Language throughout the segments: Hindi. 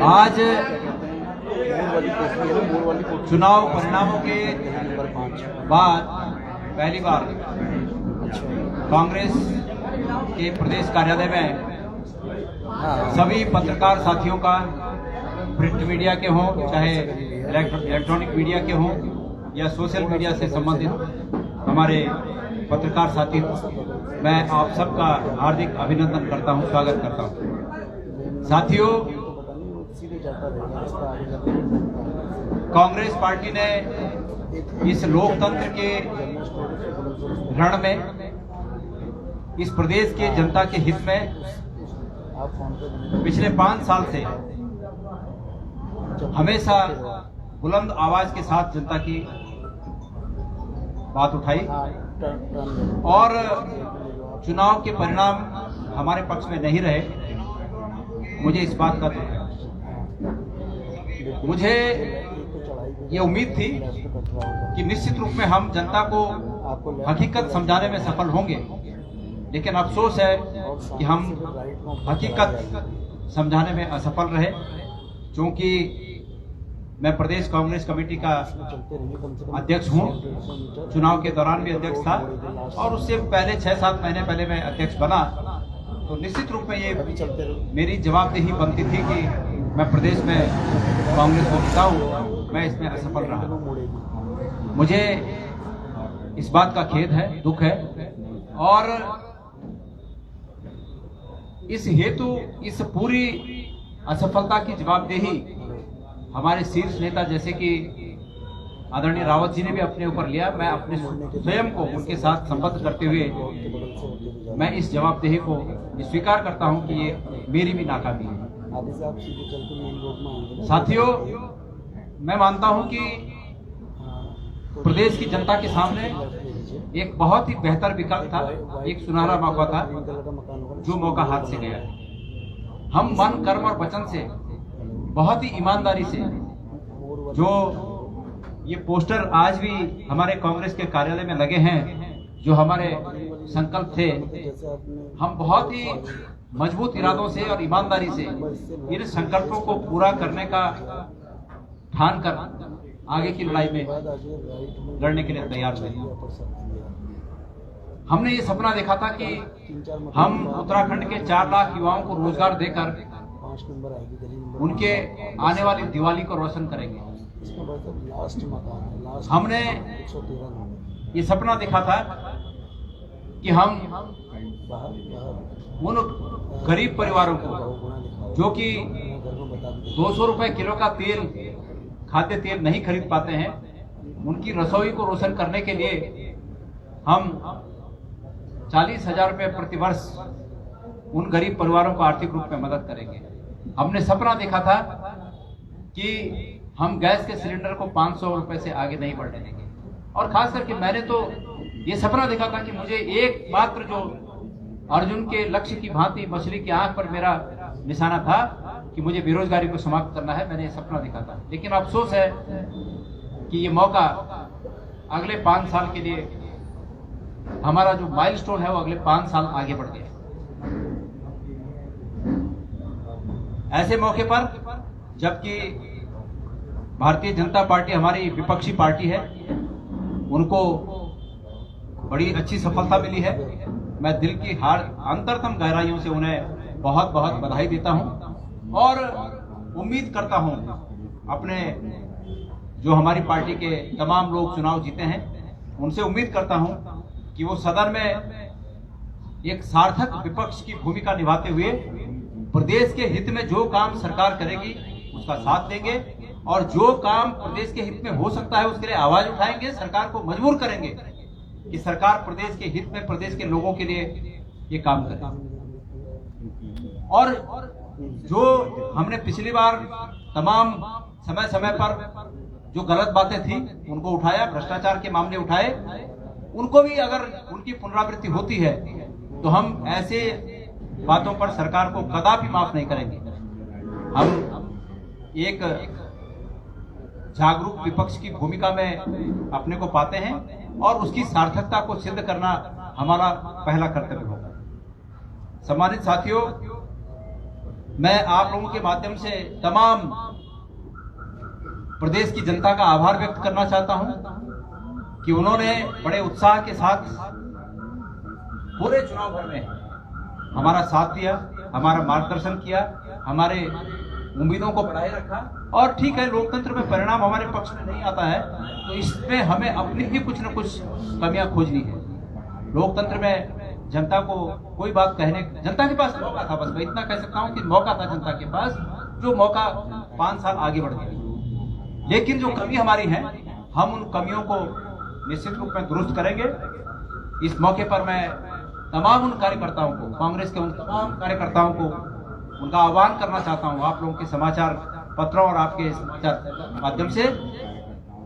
आज चुनाव परिणामों के बाद पहली बार कांग्रेस के प्रदेश कार्यालय में सभी पत्रकार साथियों का, प्रिंट मीडिया के हों चाहे इलेक्ट्रॉनिक मीडिया के हों या सोशल मीडिया से संबंधित हमारे पत्रकार साथी, मैं आप सबका हार्दिक अभिनंदन करता हूं, स्वागत करता हूं। साथियों, कांग्रेस पार्टी ने इस लोकतंत्र के रण में, इस प्रदेश के जनता के हित में पिछले 5 साल से हमेशा बुलंद आवाज के साथ जनता की बात उठाई और चुनाव के परिणाम हमारे पक्ष में नहीं रहे। मुझे इस बात का दुख है। मुझे ये उम्मीद थी कि निश्चित रूप में हम जनता को हकीकत समझाने में सफल होंगे, लेकिन अफसोस है कि हम हकीकत समझाने में असफल रहे। क्योंकि मैं प्रदेश कांग्रेस कमेटी का अध्यक्ष हूं, चुनाव के दौरान भी अध्यक्ष था और उससे पहले 6-7 महीने पहले मैं अध्यक्ष बना, तो निश्चित रूप में ये मेरी जवाबदेही बनती थी कि मैं प्रदेश में कांग्रेस को जिताऊं। मैं इसमें असफल रहा। मुझे इस बात का खेद है, दुख है और इस हेतु इस पूरी असफलता की जवाबदेही हमारे शीर्ष नेता जैसे कि आदरणीय रावत जी ने भी अपने ऊपर लिया। मैं अपने स्वयं को उनके साथ संबद्ध करते हुए मैं इस जवाबदेही को स्वीकार करता हूं कि ये मेरी भी नाकामी है। साथियों, मैं मानता हूं कि प्रदेश की जनता के सामने एक बहुत ही बेहतर विकल्प था, एक सुनहरा मौका था, जो मौका हाथ से गया। हम मन, कर्म और वचन से बहुत ही ईमानदारी से, जो ये पोस्टर आज भी हमारे कांग्रेस के कार्यालय में लगे हैं, जो हमारे संकल्प थे, हम बहुत ही मजबूत इरादों से और ईमानदारी से इन संकल्पों को पूरा करने का ठान कर आगे की लड़ाई में लड़ने के लिए तैयार हुए। हमने ये सपना देखा था कि हम उत्तराखंड के 4 लाख युवाओं को रोजगार देकर उनके आने वाली दिवाली को रोशन करेंगे। हमने ये सपना देखा था कि हम उन गरीब परिवारों को, जो कि 200 रुपए किलो का तेल, खाद्य तेल नहीं खरीद पाते हैं, उनकी रसोई को रोशन करने के लिए हम 40,000 रुपए प्रति वर्ष उन गरीब परिवारों को आर्थिक रूप में मदद करेंगे। हमने सपना देखा था कि हम गैस के सिलेंडर को 500 रुपए से आगे नहीं बढ़ने देंगे। और खास करके मैंने तो ये सपना देखा था कि मुझे एक मात्र, जो अर्जुन के लक्ष्य की भांति मछली की आंख पर मेरा निशाना था, कि मुझे बेरोजगारी को समाप्त करना है। मैंने ये सपना देखा था, लेकिन अफसोस है कि ये मौका अगले 5 साल के लिए, हमारा जो माइलस्टोन है वो अगले 5 साल आगे बढ़ गया। ऐसे मौके पर, जबकि भारतीय जनता पार्टी हमारी विपक्षी पार्टी है, उनको बड़ी अच्छी सफलता मिली है। मैं दिल की अंतरतम गहराइयों से उन्हें बहुत बहुत बधाई देता हूं और उम्मीद करता हूं, अपने जो हमारी पार्टी के तमाम लोग चुनाव जीते हैं, उनसे उम्मीद करता हूं कि वो सदन में एक सार्थक विपक्ष की भूमिका निभाते हुए प्रदेश के हित में जो काम सरकार करेगी उसका साथ देंगे और जो काम प्रदेश के हित में हो सकता है उसके लिए आवाज उठाएंगे, सरकार को मजबूर करेंगे कि सरकार प्रदेश के हित में, प्रदेश के लोगों के लिए ये काम करे। और जो हमने पिछली बार तमाम समय समय पर जो गलत बातें थी उनको उठाया, भ्रष्टाचार के मामले उठाए, उनको भी अगर उनकी पुनरावृत्ति होती है तो हम ऐसे बातों पर सरकार को कदापि माफ नहीं करेंगे। हम एक जागरूक विपक्ष की भूमिका में अपने को पाते हैं और उसकी सार्थकता को सिद्ध करना हमारा पहला कर्तव्य होगा। सम्मानित साथियों, मैं आप लोगों के माध्यम से तमाम प्रदेश की जनता का आभार व्यक्त करना चाहता हूं कि उन्होंने बड़े उत्साह के साथ पूरे चुनाव भर में हमारा साथ दिया, हमारा मार्गदर्शन किया, हमारे उम्मीदों को बढ़ाए रखा। और ठीक है, लोकतंत्र में परिणाम हमारे पक्ष में नहीं आता है तो इसमें हमें अपनी भी कुछ न कुछ कमियां खोजनी है। लोकतंत्र में जनता को कोई बात कहने, जनता के पास मौका था, बस मैं इतना कह सकता हूं कि मौका था जनता के पास, जो मौका 5 साल आगे बढ़ गया। लेकिन जो कमी हमारी है, हम उन कमियों को निश्चित रूप में दुरुस्त करेंगे। इस मौके पर मैं तमाम उन कार्यकर्ताओं को, कांग्रेस के उन तमाम कार्यकर्ताओं को उनका आह्वान करना चाहता हूं आप लोगों के समाचार पत्रों और आपके समाचार माध्यम से,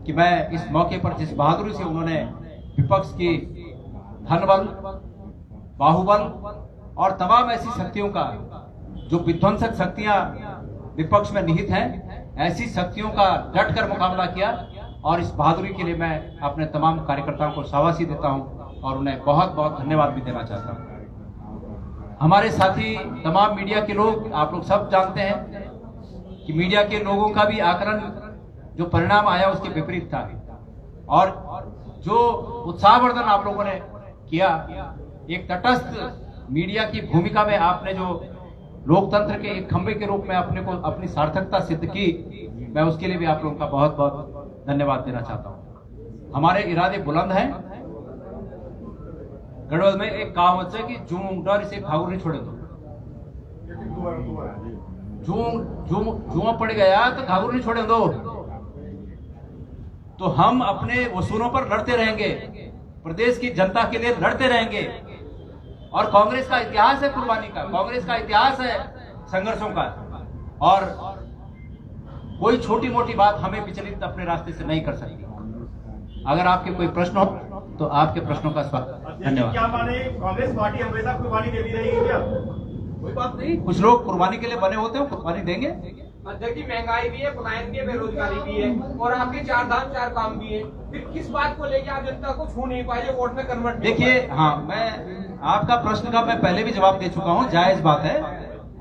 कि मैं इस मौके पर जिस बहादुरी से उन्होंने विपक्ष की धनबल, बाहुबल और तमाम ऐसी शक्तियों का, जो विध्वंसक शक्तियां विपक्ष में निहित हैं, ऐसी शक्तियों का डटकर मुकाबला किया। और इस बहादुरी के लिए मैं अपने तमाम कार्यकर्ताओं को शाबाशी देता हूं और उन्हें बहुत बहुत धन्यवाद भी देना चाहता हूं। हमारे साथी तमाम मीडिया के लोग, आप लोग सब जानते हैं कि मीडिया के लोगों का भी आकलन जो परिणाम आया उसके विपरीत था, और जो उत्साहवर्धन आप लोगों ने किया, एक तटस्थ मीडिया की भूमिका में आपने जो लोकतंत्र के एक खंभे के रूप में अपने को अपनी सार्थकता सिद्ध की, मैं उसके लिए भी आप लोगों का बहुत बहुत धन्यवाद देना चाहता हूं। हमारे इरादे बुलंद हैं। गढ़वाल में एक कहावत है कि जूं डर से घाव नहीं छोड़े, तो जूं पड़ गया तो घाव नहीं छोड़े दो। तो हम अपने वसूलों पर लड़ते रहेंगे, प्रदेश की जनता के लिए लड़ते रहेंगे। और कांग्रेस का इतिहास है कुर्बानी का, कांग्रेस का इतिहास है संघर्षों का, और कोई छोटी मोटी बात हमें विचलित अपने रास्ते से नहीं कर सकती। अगर आपके कोई प्रश्न हो तो आपके प्रश्नों का स्वागत। धन्यवाद। क्या माने कांग्रेस पार्टी हमेशा कुर्बानी देती रहेगी क्या? कोई बात नहीं, कुछ लोग कुर्बानी के लिए बने होते हैं, कुर्बानी देंगे। अध्यक्ष जी, महंगाई भी है, पलायन भी है, बेरोजगारी भी है, और आपके 4 धाम 4 काम भी है, फिर किस बात को लेकर आप जनता को छू नहीं पाए, वोट में कन्वर्ट? देखिए, हाँ, मैं आपका प्रश्न का मैं पहले भी जवाब दे चुका हूँ। जायज बात है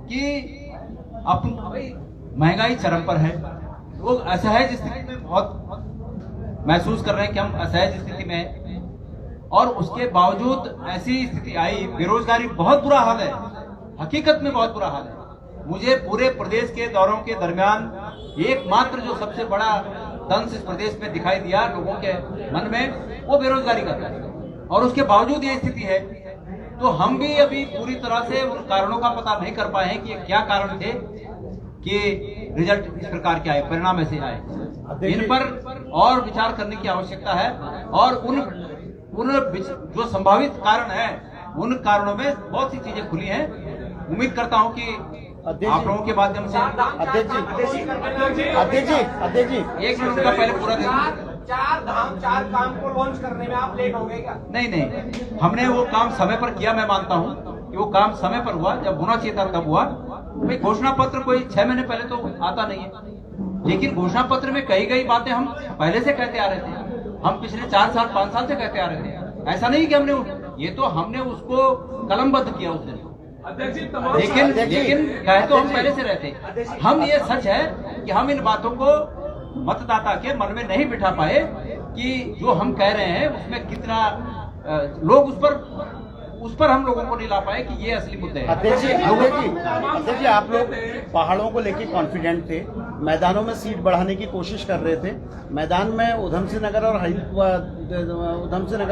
कि महंगाई चरम पर है, लोग असहज स्थिति में बहुत महसूस कर रहे हैं कि हम असहज स्थिति में हैं, और उसके बावजूद ऐसी स्थिति आई, बेरोजगारी बहुत बुरा हाल है, हकीकत में बहुत बुरा हाल है। मुझे पूरे प्रदेश के दौरों के दरमियान एकमात्र जो सबसे बड़ा दंश इस प्रदेश में दिखाई दिया लोगों के मन में, वो बेरोजगारी का था, और उसके बावजूद ये स्थिति है। तो हम भी अभी पूरी तरह से उन कारणों का पता नहीं कर पाए हैं कि क्या कारण थे कि रिजल्ट इस प्रकार के आए, परिणाम ऐसे आए। इन पर और विचार करने की आवश्यकता है, और उन जो संभावित कारण है, उन कारणों में बहुत सी चीजें खुली हैं। उम्मीद करता हूं कि आप लोगों के माध्यम से अध्यक्ष जी एक मिनट का पहले पूरा दे 4 धाम 4 काम को लॉन्च करने में आप लेट हो गए क्या? नहीं, हमने वो काम समय पर किया। मैं मानता हूं कि वो काम समय पर हुआ, जब होना चाहिए था तब हुआ। भाई, घोषणा पत्र कोई 6 महीने पहले तो आता नहीं है, लेकिन घोषणा पत्र में कही गई बातें हम पहले से कहते आ रहे थे। हम पिछले 4 साल 5 साल से कहते आ रहे थे। ऐसा नहीं कि हमने उसको कलमबद्ध किया उस दिन। लेकिन कहे तो हम पहले से रहते। हम, ये सच है कि हम इन बातों को मतदाता के मन में नहीं बिठा पाए कि जो हम कह रहे हैं उसमें कितना लोग उस पर हम लोगों को नहीं ला पाए कि ये असली मुद्दे हैं। अध्यक्ष जी, आप लोग पहाड़ों को लेकर कॉन्फिडेंट थे, मैदानों में सीट बढ़ाने की कोशिश कर रहे थे। मैदान में उधमसिंह नगर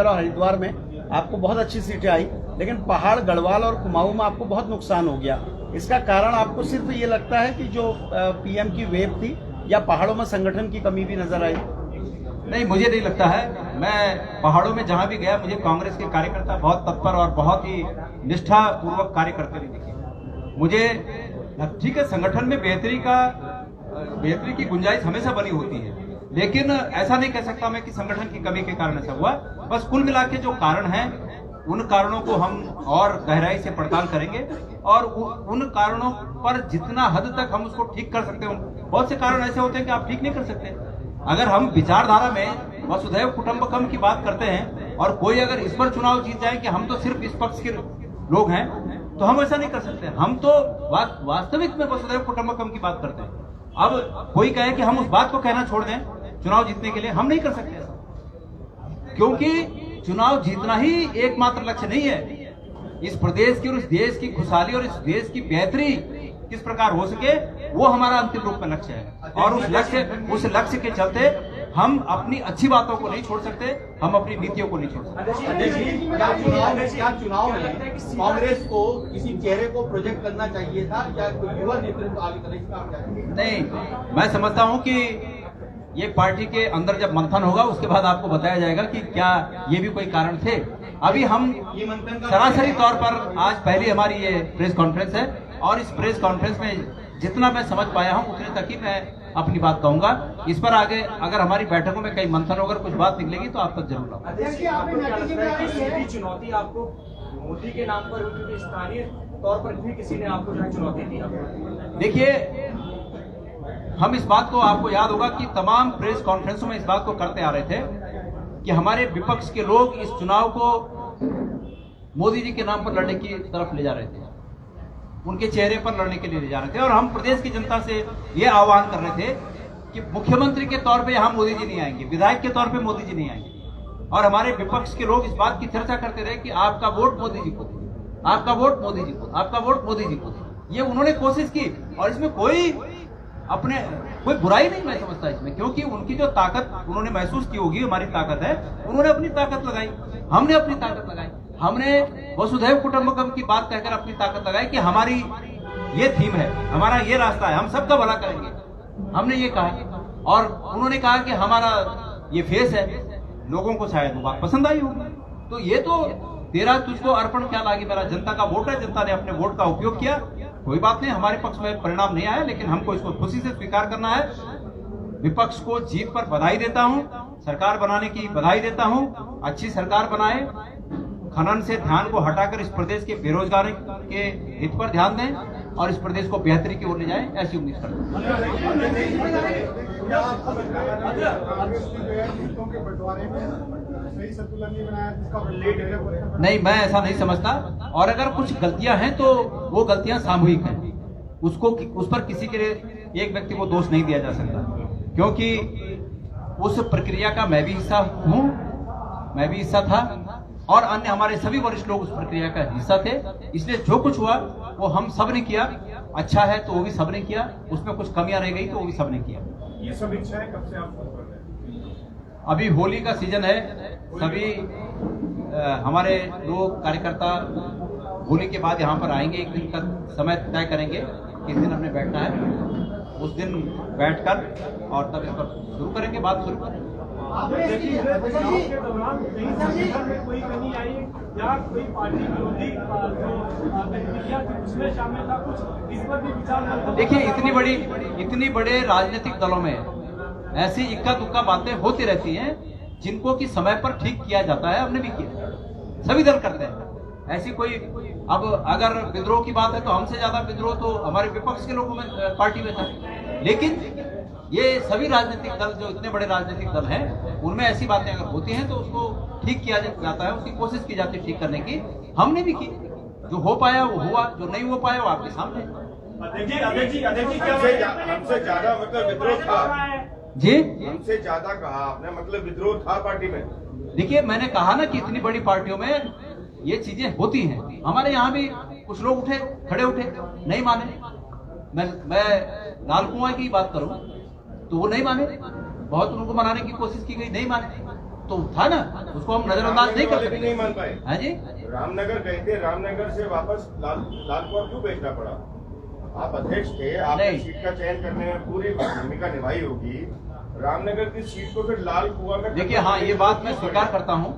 और हरिद्वार में आपको बहुत अच्छी सीटें आई, लेकिन पहाड़, गढ़वाल और कुमाऊं में आपको बहुत नुकसान हो गया। इसका कारण आपको सिर्फ ये लगता है कि जो पीएम की वेव थी, या पहाड़ों में संगठन की कमी भी नजर आई? नहीं, मुझे नहीं लगता है। मैं पहाड़ों में जहां भी गया, मुझे कांग्रेस के कार्यकर्ता बहुत तत्पर और बहुत ही निष्ठा पूर्वक कार्य करते हुए दिखे। मुझे ठीक है, संगठन में बेहतरी की गुंजाइश हमेशा बनी होती है, लेकिन ऐसा नहीं कह सकता मैं कि संगठन की कमी के कारण ऐसा हुआ। बस कुल मिला के जो कारण हैं, उन कारणों को हम और गहराई से पड़ताल करेंगे, और उन कारणों पर जितना हद तक हम उसको ठीक कर सकते हैं। बहुत से कारण ऐसे होते हैं कि आप ठीक नहीं कर सकते। अगर हम विचारधारा में वसुधैव कुटुंबकम की बात करते हैं, और कोई अगर इस पर चुनाव जीत जाए कि हम तो सिर्फ इस पक्ष के लोग हैं, तो हम ऐसा नहीं कर सकते। हम तो वास्तविक में वसुधैव कुटुंबकम की बात करते हैं। अब कोई कहे कि हम उस बात को कहना छोड़ दें चुनाव जीतने के लिए, हम नहीं कर सकते ऐसा, क्योंकि चुनाव जीतना ही एकमात्र लक्ष्य नहीं है। इस प्रदेश की और इस देश की खुशहाली और इस देश की बेहतरी किस प्रकार हो सके, वो हमारा अंतिम रूप में लक्ष्य है। और उस लक्ष्य के चलते हम अपनी अच्छी बातों को नहीं छोड़ सकते, हम अपनी नीतियों को नहीं छोड़ सकते। क्या चुनाव में कांग्रेस को किसी चेहरे को प्रोजेक्ट करना चाहिए था, या कोई युवा नेतृत्व आगे करने का काम चाहिए? नहीं, मैं समझता हूं कि ये पार्टी के अंदर जब मंथन होगा उसके बाद आपको बताया जाएगा कि क्या ये भी कोई कारण थे। अभी हम सरासरी तौर पर आज पहली हमारी ये प्रेस कॉन्फ्रेंस है, और इस प्रेस कॉन्फ्रेंस में जितना मैं समझ पाया हूं उतने तक ही मैं अपनी बात कहूंगा। इस पर आगे अगर हमारी बैठकों में कई मंथन होकर कुछ बात निकलेगी तो आप तक जरूर आऊंगा। चुनौती आपको मोदी के नाम पर, क्योंकि स्थानीय तौर पर भी किसी ने आपको जो है चुनौती दी? देखिए, हम इस बात को, आपको याद होगा कि तमाम प्रेस कॉन्फ्रेंसों में इस बात को करते आ रहे थे कि हमारे विपक्ष के लोग इस चुनाव को मोदी जी के नाम पर लड़ने की तरफ ले जा रहे थे, उनके चेहरे पर लड़ने के लिए ले जा रहे थे। और हम प्रदेश की जनता से ये आह्वान कर रहे थे कि मुख्यमंत्री के तौर पे यहाँ मोदी जी नहीं आएंगे, विधायक के तौर पे मोदी जी नहीं आएंगे। और हमारे विपक्ष के लोग इस बात की चर्चा करते रहे कि आपका वोट मोदी जी को दे, आपका वोट मोदी जी को, आपका वोट मोदी जी को दे। ये उन्होंने कोशिश की, और इसमें कोई बुराई नहीं मैं समझता इसमें, क्योंकि उनकी जो ताकत उन्होंने महसूस की होगी, हमारी ताकत है, उन्होंने अपनी ताकत लगाई, हमने अपनी ताकत लगाई। हमने वसुधैव कुटुंबकम की बात कहकर अपनी ताकत लगाई कि हमारी ये थीम है, हमारा ये रास्ता है, हम सबका भला करेंगे, हमने ये कहा। और उन्होंने कहा कि हमारा ये फेस है, लोगों को शायद वो बात पसंद आई होगी। तो ये तो तेरा तुझको अर्पण क्या लागी, मेरा जनता का वोट है, जनता ने अपने वोट का उपयोग किया, कोई बात नहीं, हमारे पक्ष में परिणाम नहीं आया, लेकिन हमको इसको खुशी से स्वीकार करना है। विपक्ष को जीत पर बधाई देता हूं, सरकार बनाने की बधाई देता हूं, अच्छी सरकार बनाए, खनन से ध्यान को हटाकर इस प्रदेश के बेरोजगारी के हित पर ध्यान दें और इस प्रदेश को बेहतरी की ओर ले जाएं, ऐसी उम्मीद करता हूं। नहीं, मैं ऐसा नहीं समझता, और अगर कुछ गलतियां हैं तो वो गलतियां सामूहिक हैं, उस पर किसी के एक व्यक्ति को दोष नहीं दिया जा सकता, क्योंकि उस प्रक्रिया का मैं भी हिस्सा हूं, मैं भी हिस्सा था, और अन्य हमारे सभी वरिष्ठ लोग उस प्रक्रिया का हिस्सा थे। इसलिए जो कुछ हुआ वो हम सब ने किया, अच्छा है तो वो भी सब ने किया, उसमें कुछ कमियां रह गई तो वो भी सब ने किया। ये सब इच्छाएं कब से आप कर रहे हैं? अभी होली का सीजन है, सभी हमारे लोग कार्यकर्ता होली के बाद यहाँ पर आएंगे, एक दिन का समय तय करेंगे किस दिन हमने बैठना है, उस दिन बैठकर और तब इस पर शुरू करेंगे, बात शुरू करेंगे। कोई कमी आई या कोई पार्टी विरोधी उसमें शामिल था, कुछ इस पर भी विचार? देखिए, इतनी बड़े राजनीतिक दलों में ऐसी इक्का दुक्का बातें होती रहती हैं, जिनको कि समय पर ठीक किया जाता है, हमने भी किया, सभी दल करते हैं। ऐसी कोई, अब अगर विद्रोह की बात है तो हमसे ज्यादा विद्रोह तो हमारे विपक्ष के लोगों में पार्टी में था, लेकिन ये सभी राजनीतिक दल, जो इतने बड़े राजनीतिक दल हैं, उनमें ऐसी बातें अगर होती हैं तो उसको ठीक किया जाता है, उसकी कोशिश की जाती है ठीक करने की, हमने भी की। जो हो पाया वो हुआ, जो नहीं हो पाया वो आपके सामने। अध्यक्ष जी हमसे ज्यादा मतलब विद्रोह था जी, हमसे ज्यादा कहा आपने, मतलब विद्रोह था पार्टी में? देखिए, मैंने कहा ना कि इतनी बड़ी पार्टियों में ये चीजें होती हैं। हमारे यहाँ भी कुछ लोग उठे, खड़े उठे, नहीं माने। मैं लाल कुआं की बात करूं तो वो नहीं माने, बहुत उनको मनाने की कोशिश की गई, नहीं माने, तो था ना, उसको हम नजरअंदाज नहीं कर सकते। नहीं मान पाए। हाँ जी, रामनगर गए थे, रामनगर से वापस लाल कुआं क्यों भेजना पड़ा? आप अध्यक्ष थे, आपने सीट का चयन करने में पूरी भूमिका निभाई होगी, रामनगर की सीट को फिर लाल कुआं में। देखिए, हाँ, ये बात मैं स्वीकार करता हूँ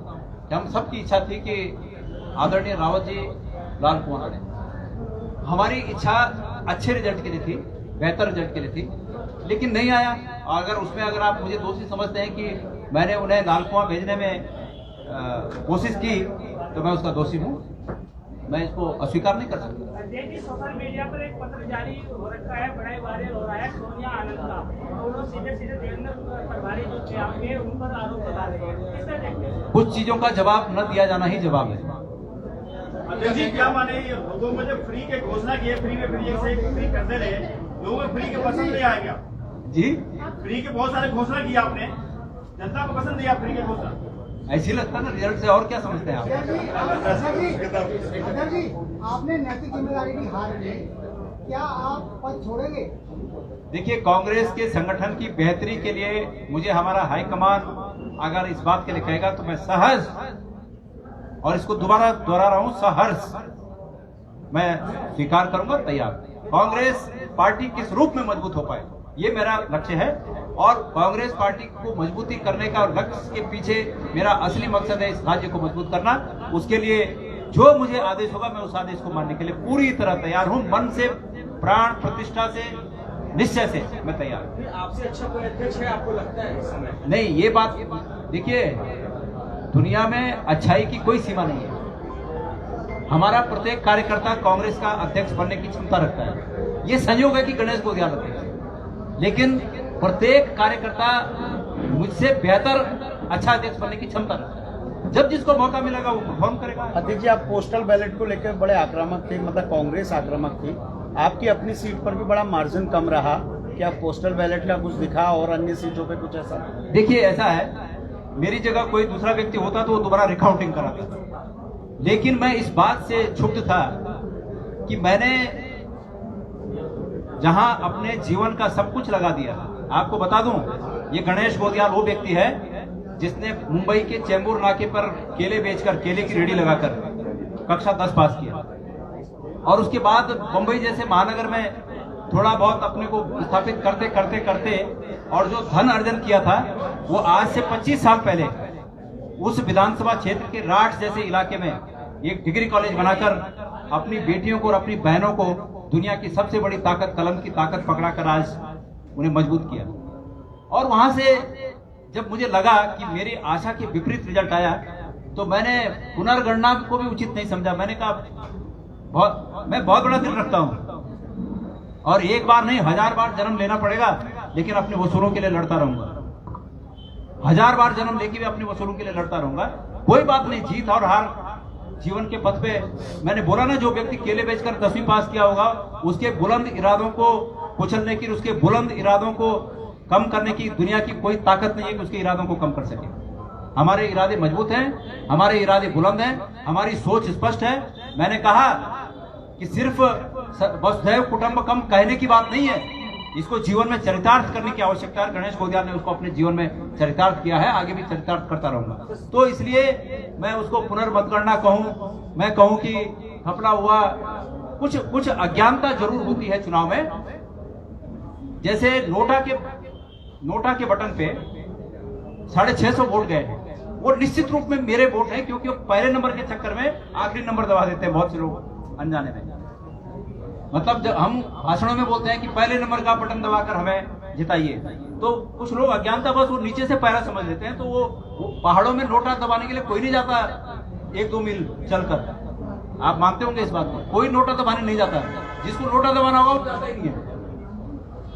कि हम सबकी इच्छा थी कि आदरणीय रावत जी लाल कुआं लड़े। हमारी इच्छा अच्छे रिजल्ट के लिए थी, बेहतर रिजल्ट के लिए थी, लेकिन नहीं आया। अगर उसमें अगर आप मुझे दोषी समझते हैं कि मैंने उन्हें लाल कुआं भेजने में कोशिश की, तो मैं उसका दोषी हूँ, मैं इसको अस्वीकार नहीं कर सकता। सोशल मीडिया पर एक पत्र जारी हो रखा है, बड़ा वायरल हो रहा है, सोनिया आनंद का, तो सीधे देवेंद्र प्रभारी जो थे आपके, उन पर आरोप लगा रहे हैं, किस तरह देखते हैं? कुछ चीजों का जवाब न दिया जाना ही जवाब है। अध्यक्ष जी क्या माने, ये लोगों में जब फ्री के घोषणा की है, फ्री में फ्री से फ्री करते रहे, लोगों में फ्री के पसंद नहीं आएगा जी, फ्री के बहुत सारे घोषणा की आपने, जनता को पसंद नहीं आया फ्री के घोषणा। ऐसी लगता है ना रिजल्ट से, और क्या समझते हैं आप? अध्यक्ष जी, आपने नैतिक जिम्मेदारी की हार ली, क्या आप पद छोड़ेंगे? देखिए, कांग्रेस के संगठन की बेहतरी के लिए मुझे हमारा हाईकमान अगर इस बात के लिए कहेगा तो मैं सहर्ष, और इसको दोबारा दोहरा रहा हूं, सहर्ष मैं स्वीकार करूंगा, तैयार। कांग्रेस पार्टी किस रूप में मजबूत हो पाए, ये मेरा लक्ष्य है, और कांग्रेस पार्टी को मजबूती करने का लक्ष्य के पीछे मेरा असली मकसद है इस राज्य को मजबूत करना। उसके लिए जो मुझे आदेश होगा मैं उस आदेश को मानने के लिए पूरी तरह तैयार हूं, मन से, प्राण प्रतिष्ठा से, निश्चय से मैं तैयार हूं। आपसे अच्छा कोई अध्यक्ष है आपको लगता है इस समय? नहीं, ये बात देखिए, दुनिया में अच्छाई की कोई सीमा नहीं है। हमारा प्रत्येक कार्यकर्ता कांग्रेस का अध्यक्ष बनने की क्षमता रखता है। ये संयोग है कि गणेश गोदियाल अध्यक्ष, लेकिन प्रत्येक कार्यकर्ता मुझसे बेहतर अच्छा अध्यक्ष बनने की क्षमता रखता है। जब जिसको मौका मिलेगा वो परफॉर्म करेगा। अध्यक्ष जी, आप पोस्टल बैलेट को लेकर बड़े आक्रामक थे, मतलब कांग्रेस आक्रामक थी। आपकी अपनी सीट पर भी बड़ा मार्जिन कम रहा, क्या पोस्टल बैलेट का कुछ दिखा और अन्य सीटों पे कुछ ऐसा? देखिए, ऐसा है, मेरी जगह कोई दूसरा व्यक्ति होता तो वो दोबारा रिकाउंटिंग कराता, लेकिन मैं इस बात से क्षुब्ध था कि मैंने जहां अपने जीवन का सब कुछ लगा दिया। आपको बता दूं, ये गणेश गोदियाल वो व्यक्ति है जिसने मुंबई के चेंबूर नाके पर केले बेचकर, केले की रेडी लगाकर कक्षा 10 पास किया, और उसके बाद मुंबई जैसे महानगर में थोड़ा बहुत अपने को स्थापित करते करते करते और जो धन अर्जन किया था वो आज से 25 साल पहले उस विधानसभा क्षेत्र के राठ जैसे इलाके में एक डिग्री कॉलेज बनाकर अपनी बेटियों को और अपनी बहनों को दुनिया की सबसे बड़ी ताकत, कलम की ताकत पकड़ाकर आज उन्हें मजबूत किया। और वहां से जब मुझे लगा कि मेरी आशा के विपरीत रिजल्ट आया तो मैंने पुनर्गणना को भी उचित नहीं समझा। मैंने कहा मैं बहुत बड़ा दिल रखता हूं और एक बार नहीं 1000 बार जन्म लेना पड़ेगा, लेकिन अपने वसूलों के लिए लड़ता रहूंगा। 1000 बार जन्म लेके भी अपने वसूलों के लिए लड़ता रहूंगा। कोई बात नहीं, जीत और हार जीवन के पथ पे। मैंने बोला ना, जो व्यक्ति केले बेचकर 10वीं पास किया होगा उसके बुलंद इरादों को कुचलने की, उसके बुलंद इरादों को कम करने की दुनिया की कोई ताकत नहीं है कि उसके इरादों को कम कर सके। हमारे इरादे मजबूत हैं, हमारे इरादे बुलंद हैं, हमारी सोच स्पष्ट है। मैंने कहा कि सिर्फ वसुधैव कुटुंबकम कहने की बात नहीं है, इसको जीवन में चरितार्थ करने की आवश्यकता है। गणेश गोदियाल ने उसको अपने जीवन में चरितार्थ किया है, आगे भी चरितार्थ करता रहूंगा। तो इसलिए मैं उसको पुनर्मतगणना कहूं, मैं कहूं कि घपला हुआ, कुछ अज्ञानता जरूर होती है चुनाव में। जैसे नोटा के बटन पे 650 वोट गए, वो निश्चित रूप में मेरे वोट हैं, क्योंकि वो पहले नंबर के चक्कर में आखिरी नंबर दबा देते हैं बहुत से लोग अनजाने में। मतलब जब हम भाषणों में बोलते हैं कि पहले नंबर का बटन दबाकर हमें जिताइए, तो कुछ लोग अज्ञानता बस वो नीचे से पैरा समझ लेते हैं। तो वो पहाड़ों में नोटा दबाने के लिए कोई नहीं जाता 1-2 मील चलकर। आप मानते होंगे इस बात को, कोई नोटा दबाने नहीं जाता। जिसको नोटा दबाना होगा वो जाता ही नहीं है।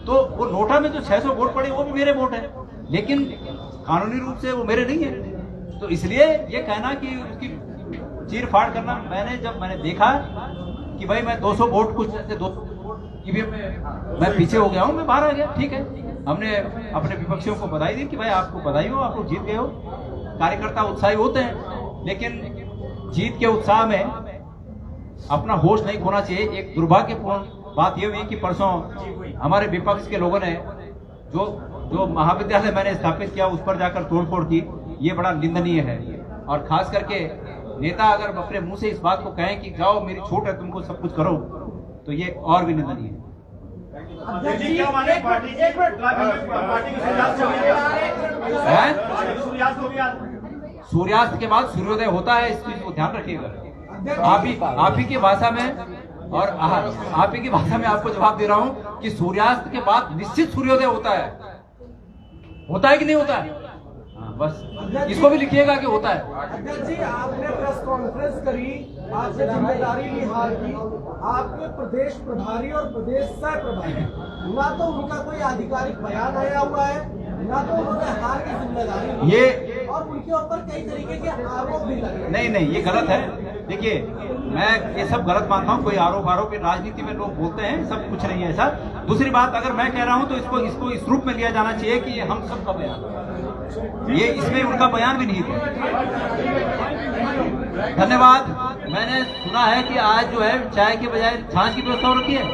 तो वो नोटा में जो 600 वोट पड़े वो भी मेरे वोट है, लेकिन कानूनी रूप से वो मेरे नहीं है। तो इसलिए ये कहना कि उसकी चीर फाड़ करना, मैंने देखा कि भाई मैं 200 वोट कुछ जैसे 200 वोट ईवीएम में मैं पीछे हो गया हूं, मैं बाहर आ गया, ठीक है। हमने अपने विपक्षियों को बधाई दी कि भाई आपको बधाई हो, आप लोग जीत गए हो। कार्यकर्ता उत्साही होते हैं, लेकिन जीत के उत्साह में अपना होश नहीं खोना चाहिए। एक दुर्भाग्यपूर्ण बात यह हुई कि परसों हमारे विपक्ष के लोगों ने जो महाविद्यालय मैंने स्थापित किया उस पर जाकर तोड़फोड़ की, ये बड़ा निंदनीय है। और खास करके नेता अगर अपने मुंह से इस बात को कहें कि जाओ मेरी छूट है, तुमको सब कुछ करो, तो ये और भी निंदनीय है। सूर्यास्त के बाद सूर्योदय होता है, इस चीज को ध्यान रखिएगा। आप ही की भाषा में और आप ही की भाषा में आपको जवाब दे रहा हूं कि सूर्यास्त के बाद निश्चित सूर्योदय होता है कि नहीं होता है? बस इसको भी लिखिएगा कि होता है। अध्यक्ष जी, आपने प्रेस कॉन्फ्रेंस करी, आपसे जिम्मेदारी ली हार की, आपके प्रदेश प्रभारी और प्रदेश सह प्रभारी, ना तो उनका कोई आधिकारिक बयान आया हुआ है, ना तो उन्होंने हार की जिम्मेदारी ली, और उनके ऊपर कई तरीके के आरोप भी लगे। नहीं, ये गलत है। देखिए, मैं ये सब गलत मानता हूँ। कोई आरोप राजनीति में लोग बोलते हैं, सब कुछ नहीं है ऐसा। दूसरी बात, अगर मैं कह रहा हूँ तो इसको इस रूप में लिया जाना चाहिए कि ये हम सबका बयान, ये इसमें उनका बयान भी नहीं था। धन्यवाद। मैंने सुना है कि आज जो है चाय के बजाय छाछ की व्यवस्था हो रखी है।